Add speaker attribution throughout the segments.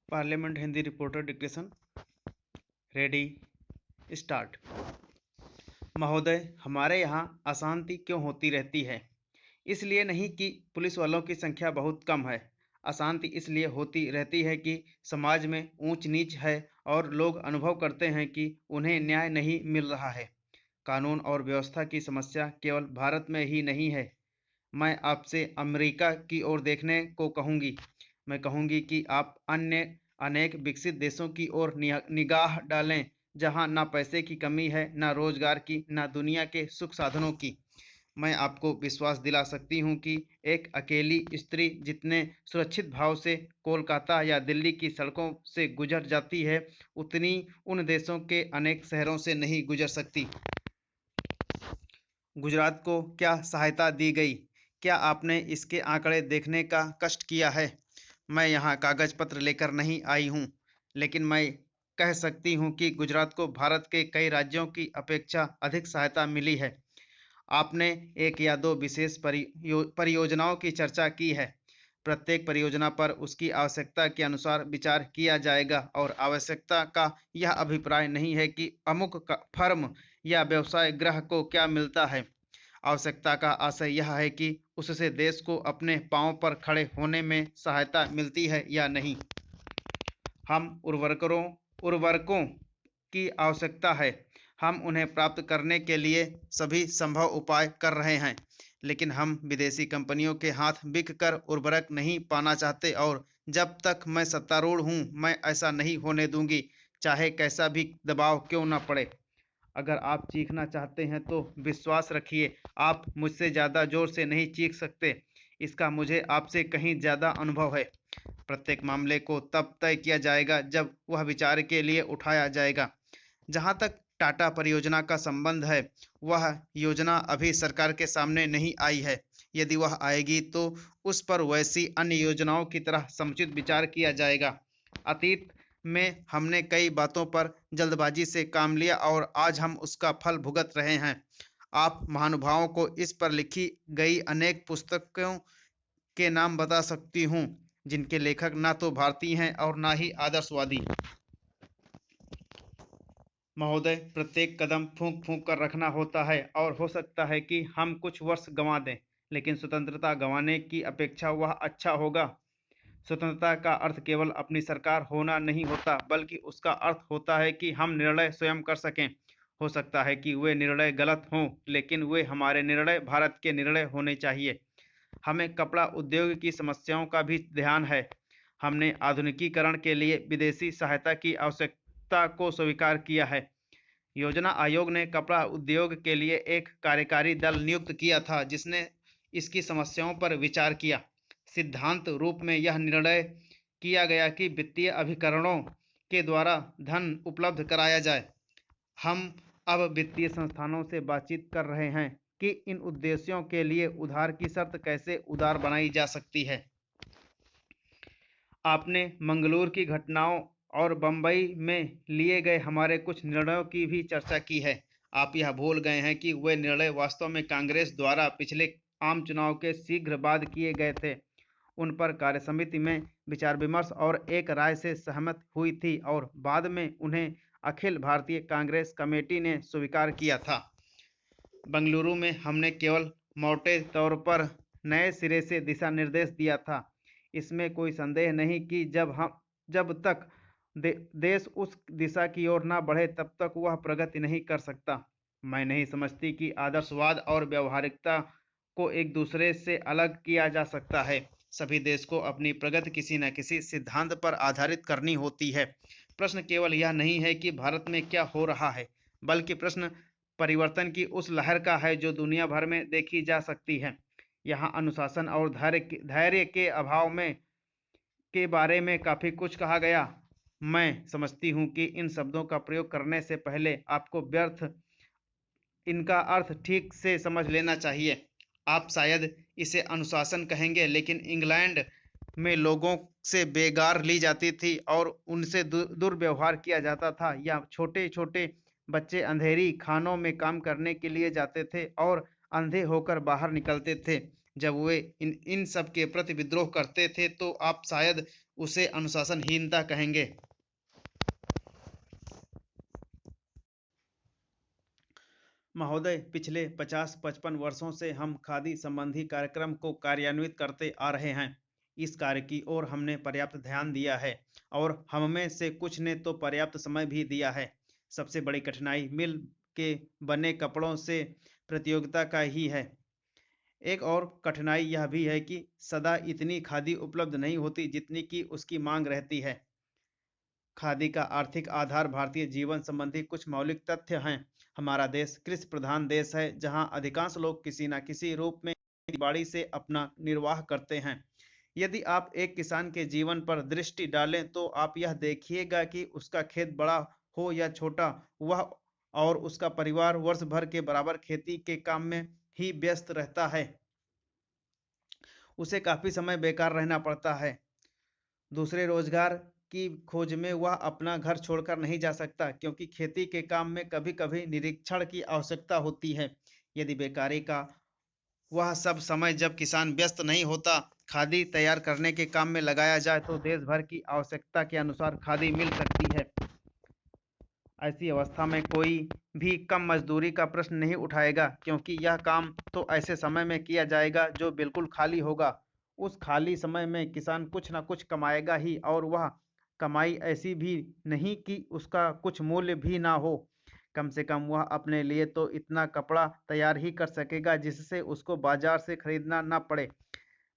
Speaker 1: Parliament Hindi reporter dictation ready start. महोदय, हमारे यहाँ अशांति क्यों होती रहती है? इसलिए नहीं कि पुलिस वालों की संख्या बहुत कम है। अशांति इसलिए होती रहती है कि समाज में ऊंच नीच है और लोग अनुभव करते हैं कि उन्हें न्याय नहीं मिल रहा है। कानून और व्यवस्था की समस्या केवल भारत में ही नहीं है। मैं आपसे अमेरिका की ओर देखने को कहूँगी। मैं कहूँगी कि आप अन्य अनेक विकसित देशों की ओर निगाह डालें, जहाँ ना पैसे की कमी है, ना रोजगार की, ना दुनिया के सुख साधनों की। मैं आपको विश्वास दिला सकती हूँ कि एक अकेली स्त्री जितने सुरक्षित भाव से कोलकाता या दिल्ली की सड़कों से गुजर जाती है, उतनी उन देशों के अनेक शहरों से नहीं गुजर सकती। गुजरात को क्या सहायता दी गई? क्या आपने इसके आंकड़े देखने का कष्ट किया है? मैं यहाँ कागज पत्र लेकर नहीं आई हूँ, लेकिन मैं कह सकती हूँ कि गुजरात को भारत के कई राज्यों की अपेक्षा अधिक सहायता मिली है। आपने एक या दो विशेष परियोजनाओं की चर्चा की है। प्रत्येक परियोजना पर उसकी आवश्यकता के अनुसार विचार किया जाएगा और आवश्यकता का यह अभिप्राय नहीं है कि अमुक फर्म या व्यवसाय गृह को क्या मिलता है। आवश्यकता का आशय यह है कि उससे देश को अपने पांव पर खड़े होने में सहायता मिलती है या नहीं। हम उर्वरकों की आवश्यकता है। हम उन्हें प्राप्त करने के लिए सभी संभव उपाय कर रहे हैं, लेकिन हम विदेशी कंपनियों के हाथ बिक कर उर्वरक नहीं पाना चाहते और जब तक मैं सत्तारूढ़ हूँ, मैं ऐसा नहीं होने दूंगी, चाहे कैसा भी दबाव क्यों न पड़े। अगर आप चीखना चाहते हैं तो विश्वास रखिए, आप मुझसे ज़्यादा जोर से नहीं चीख सकते। इसका मुझे आपसे कहीं ज़्यादा अनुभव है। प्रत्येक मामले को तब तय किया जाएगा जब वह विचार के लिए उठाया जाएगा। जहां तक टाटा परियोजना का संबंध है, वह योजना अभी सरकार के सामने नहीं आई है। यदि वह आएगी तो उस पर वैसी अन्य योजनाओं की तरह समुचित विचार किया जाएगा। अतीत में हमने कई बातों पर जल्दबाजी से काम लिया और आज हम उसका फल भुगत रहे हैं। आप महानुभावों को इस पर लिखी गई अनेक पुस्तकों के नाम बता सकती हूँ, जिनके लेखक ना तो भारतीय हैं और ना ही आदर्शवादी। महोदय, प्रत्येक कदम फूंक फूंक कर रखना होता है और हो सकता है कि हम कुछ वर्ष गंवा दें, लेकिन स्वतंत्रता गंवाने की अपेक्षा वह अच्छा होगा। स्वतंत्रता का अर्थ केवल अपनी सरकार होना नहीं होता, बल्कि उसका अर्थ होता है कि हम निर्णय स्वयं कर सकें। हो सकता है कि वे निर्णय गलत हों, लेकिन वे हमारे निर्णय भारत के निर्णय होने चाहिए। हमें कपड़ा उद्योग की समस्याओं का भी ध्यान है। हमने आधुनिकीकरण के लिए विदेशी सहायता की आवश्यकता को स्वीकार किया है। योजना आयोग ने कपड़ा उद्योग के लिए एक कार्यकारी दल नियुक्त किया था, जिसने इसकी समस्याओं पर विचार किया। सिद्धांत रूप में यह निर्णय किया गया कि वित्तीय अभिकरणों के द्वारा धन उपलब्ध कराया जाए। हम अब वित्तीय संस्थानों से बातचीत कर रहे हैं कि इन उद्देश्यों के लिए उधार की शर्त कैसे उदार बनाई जा सकती है। आपने मंगलूर की घटनाओं और बंबई में लिए गए हमारे कुछ निर्णयों की भी चर्चा की है। आप यह भूल गए हैं कि वे निर्णय वास्तव में कांग्रेस द्वारा पिछले आम चुनाव के शीघ्र बाद किए गए थे। उन पर कार्यसमिति में विचार विमर्श और एक राय से सहमत हुई थी और बाद में उन्हें अखिल भारतीय कांग्रेस कमेटी ने स्वीकार किया था। बंगलुरु में हमने केवल मोटे तौर पर नए सिरे से दिशा निर्देश दिया था। इसमें कोई संदेह नहीं कि जब तक देश उस दिशा की ओर ना बढ़े तब तक वह प्रगति नहीं कर सकता। मैं नहीं समझती कि आदर्शवाद और व्यवहारिकता को एक दूसरे से अलग किया जा सकता है। सभी देश को अपनी प्रगति किसी न किसी सिद्धांत पर आधारित करनी होती है। प्रश्न केवल यह नहीं है कि भारत में क्या हो रहा है, बल्कि प्रश्न परिवर्तन की उस लहर का है जो दुनिया भर में देखी जा सकती है। यहाँ अनुशासन और धैर्य के अभाव में के बारे में काफ़ी कुछ कहा गया। मैं समझती हूँ कि इन शब्दों का प्रयोग करने से पहले आपको व्यर्थ इनका अर्थ ठीक से समझ लेना चाहिए। आप शायद इसे अनुशासन कहेंगे, लेकिन इंग्लैंड में लोगों से बेगार ली जाती थी और उनसे दुर्व्यवहार किया जाता था, या छोटे छोटे बच्चे अंधेरी खानों में काम करने के लिए जाते थे और अंधे होकर बाहर निकलते थे। जब वे इन सब के प्रति विद्रोह करते थे तो आप शायद उसे अनुशासनहीनता कहेंगे। महोदय, पिछले 50-55 वर्षों से हम खादी संबंधी कार्यक्रम को कार्यान्वित करते आ रहे हैं। इस कार्य की ओर हमने पर्याप्त ध्यान दिया है और हम में से कुछ ने तो पर्याप्त समय भी दिया है। सबसे बड़ी कठिनाई मिल के बने कपड़ों से प्रतियोगिता का ही है। एक और कठिनाई यह भी है कि सदा इतनी खादी उपलब्ध नहीं होती जितनी की उसकी मांग रहती है। खादी का आर्थिक आधार भारतीय जीवन संबंधी कुछ मौलिक तथ्य हैं। हमारा देश कृषि प्रधान देश है, जहां अधिकांश लोग किसी न किसी रूप में खेती-बाड़ी से अपना निर्वाह करते हैं। यदि आप एक किसान के जीवन पर दृष्टि डालें तो आप यह देखिएगा कि उसका खेत बड़ा हो या छोटा, वह और उसका परिवार वर्ष भर के बराबर खेती के काम में ही व्यस्त रहता है। उसे काफी समय बेकार रहना पड़ता है। दूसरे रोजगार की खोज में वह अपना घर छोड़कर नहीं जा सकता, क्योंकि खेती के काम में कभी-कभी निरीक्षण की आवश्यकता होती है। यदि बेकारी का वह सब समय जब किसान व्यस्त नहीं होता खादी तैयार करने के काम में लगाया जाए तो देश भर की आवश्यकता के अनुसार खादी मिल सकती है। ऐसी अवस्था में कोई भी कम मजदूरी का प्रश्न नहीं उठाएगा, क्योंकि यह काम तो ऐसे समय में किया जाएगा जो बिल्कुल खाली होगा। उस खाली समय में किसान कुछ न कुछ कमाएगा ही, और वह कमाई ऐसी भी नहीं कि उसका कुछ मूल्य भी ना हो। कम से कम वह अपने लिए तो इतना कपड़ा तैयार ही कर सकेगा जिससे उसको बाजार से खरीदना ना पड़े।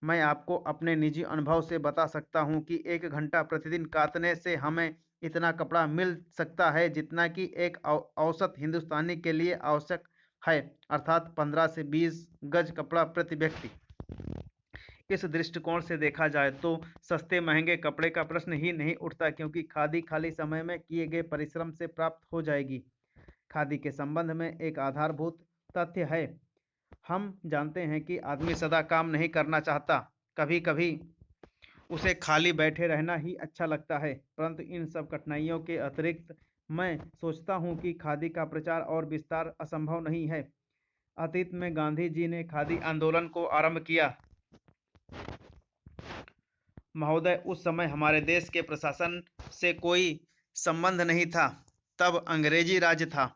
Speaker 1: मैं आपको अपने निजी अनुभव से बता सकता हूँ कि 1 घंटा प्रतिदिन कातने से हमें इतना कपड़ा मिल सकता है जितना कि एक औसत हिंदुस्तानी के लिए आवश्यक है, अर्थात 15 से 20 गज कपड़ा प्रति व्यक्ति। इस दृष्टिकोण से देखा जाए तो सस्ते महंगे कपड़े का प्रश्न ही नहीं उठता, क्योंकि खादी खाली समय में किए गए परिश्रम से प्राप्त हो जाएगी। खादी के संबंध में एक आधारभूत तथ्य है। हम जानते हैं कि आदमी सदा काम नहीं करना चाहता, कभी-कभी उसे खाली बैठे रहना ही अच्छा लगता है। परंतु इन सब कठिनाइयों के अतिरिक्त मैं सोचता हूँ कि खादी का प्रचार और विस्तार असंभव नहीं है। अतीत में गांधी जी ने खादी आंदोलन को आरंभ किया। महोदय, उस समय हमारे देश के प्रशासन से कोई संबंध नहीं था, तब अंग्रेजी राज था।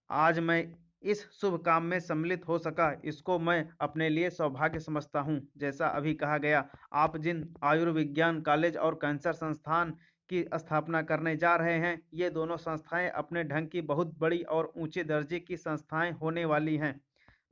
Speaker 1: आज मैं इस शुभ काम में सम्मिलित हो सका, इसको मैं अपने लिए सौभाग्य समझता हूँ। जैसा अभी कहा गया, आप जिन आयुर्विज्ञान कॉलेज और कैंसर संस्थान की स्थापना करने जा रहे हैं, ये दोनों संस्थाएं अपने ढंग की बहुत बड़ी और ऊंचे दर्जे की संस्थाएं होने वाली हैं।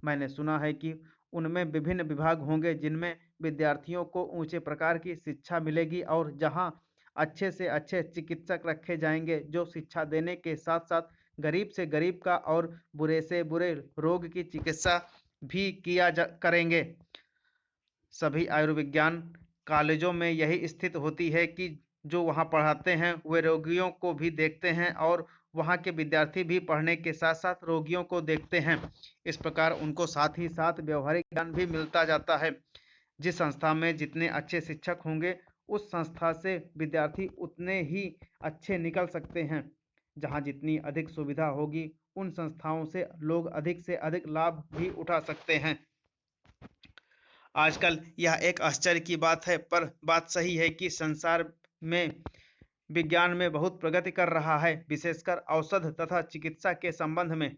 Speaker 1: मैंने सुना है कि उनमें विभिन्न विभाग होंगे जिनमें विद्यार्थियों को ऊंचे प्रकार की शिक्षा मिलेगी और जहां अच्छे से अच्छे चिकित्सक रखे जाएंगे, जो शिक्षा देने के साथ साथ गरीब से गरीब का और बुरे से बुरे रोग की चिकित्सा भी किया जा करेंगे। सभी आयुर्विज्ञान कॉलेजों में यही स्थिति होती है कि जो वहाँ पढ़ाते हैं वे रोगियों को भी देखते हैं और वहाँ के विद्यार्थी भी पढ़ने के साथ साथ रोगियों को देखते हैं। इस प्रकार उनको साथ ही साथ व्यवहारिक ज्ञान भी मिलता जाता है। जिस संस्था में जितने अच्छे शिक्षक होंगे, उस संस्था से विद्यार्थी उतने ही अच्छे निकल सकते हैं। जहाँ जितनी अधिक सुविधा होगी, उन संस्थाओं से लोग अधिक से अधिक लाभ भी उठा सकते हैं। आजकल यह एक आश्चर्य की बात है, पर बात सही है कि संसार में विज्ञान में बहुत प्रगति कर रहा है, विशेषकर औषध तथा चिकित्सा के संबंध में।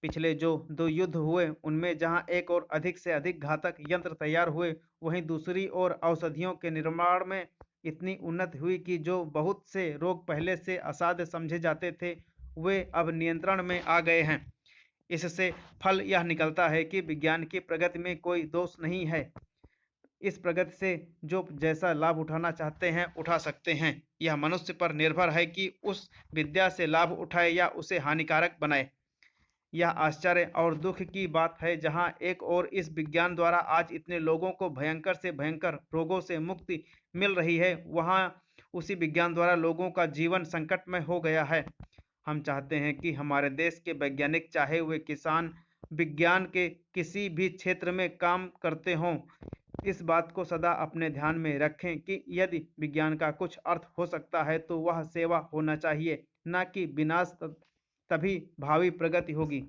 Speaker 1: पिछले जो 2 युद्ध हुए, उनमें जहां एक और अधिक से अधिक घातक यंत्र तैयार हुए, वहीं दूसरी ओर औषधियों के निर्माण में इतनी उन्नति हुई कि जो बहुत से रोग पहले से असाध्य समझे जाते थे, वे अब नियंत्रण में आ गए हैं। इससे फल यह निकलता है कि विज्ञान की प्रगति में कोई दोष नहीं है। इस प्रगति से जो जैसा लाभ उठाना चाहते हैं, उठा सकते हैं। यह मनुष्य पर निर्भर है कि उस विद्या से लाभ उठाए या उसे हानिकारक बनाए। यह आश्चर्य और दुख की बात है, जहां एक ओर इस विज्ञान द्वारा आज इतने लोगों को भयंकर से भयंकर रोगों से मुक्ति मिल रही है, वहां उसी विज्ञान द्वारा लोगों का जीवन संकटमय हो गया है। हम चाहते हैं कि हमारे देश के वैज्ञानिक, चाहे वे किसान, विज्ञान के किसी भी क्षेत्र में काम करते हों, इस बात को सदा अपने ध्यान में रखें कि यदि विज्ञान का कुछ अर्थ हो सकता है तो वह सेवा होना चाहिए, न कि विनाश। तभी भावी प्रगति होगी।